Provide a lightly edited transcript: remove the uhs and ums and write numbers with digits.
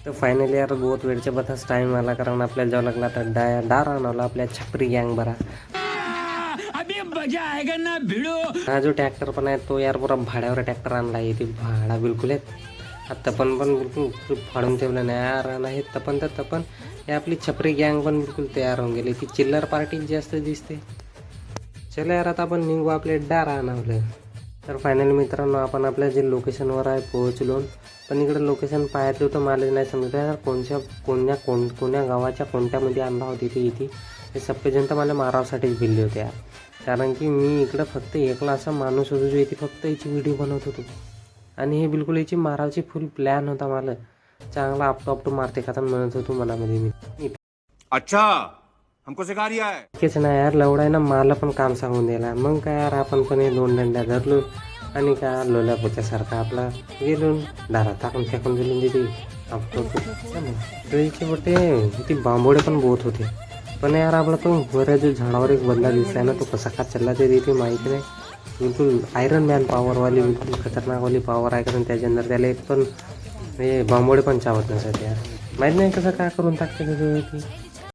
तर फायनली यार बहुत वेळच्या बथाच टाईम आला, कारण आपल्याला जावं लागला तर डार आणावला आपल्या छपरी गँग बरा. हा जो ट्रॅक्टर पण आहे तो यार पुरा भाड्यावर ट्रॅक्टर आणला आहे. ते भाडा बिलकुल आहेत आता पण बिलकुल फाडून ठेवलं नाही यार. नाही तपन हे आपली छपरी गँग पण बिलकुल तयार होऊन गेली. ती चिल्लर पार्टी जास्त दिसते. चला यार आता आपण निघू आपले डार आणावलं. तर फायनली मित्रांनो आपण आपल्या जे लोकेशनवर आहे पोहोचलो. पण इकडे लोकेशन पाहायचं होतं मला नाही समजलं यार कोण्या गावाच्या कोणत्यामध्ये आणला होती ती इथे. हे सगळेजण तर मला मारावसाठीच भिल्ले होते यार, कारण की मी इकडं फक्त एकला असा माणूस होतो जो इथे फक्त याची व्हिडिओ बनवत होतो. आणि हे बिलकुल याची मारायची फुल प्लॅन होता. मला चांगला आपटू मारते का म्हणत होतो मनामध्ये मी. अच्छा हमको सिखा रिया है. तेच ना यार लवडाय ना मला पण काम सांगून द्यायला. मग काय यार आपण पण हे 2 डंड्या धरलो आणि काय लोल्या पोत्यासारखा आपला गेलो दारात टाकून फेकून दिली तिथे आपटो बटे. ती बांबोडे पण बहुत होते. पण यार आपला तो वर जो झाडावर एक बंदा दिसला ना तो कसा का चालला ते तिथे माहिती नाही. बिलकुल आयरन मॅन पॉवरवाली बिलकुल खतरनाकवाली पॉवर आहे, कारण त्याच्या अंदर त्याला एक पण हे बांबोडे पण चावत नसत यार. माहीत नाही कसं काय करून टाकते त्याच्यावरती.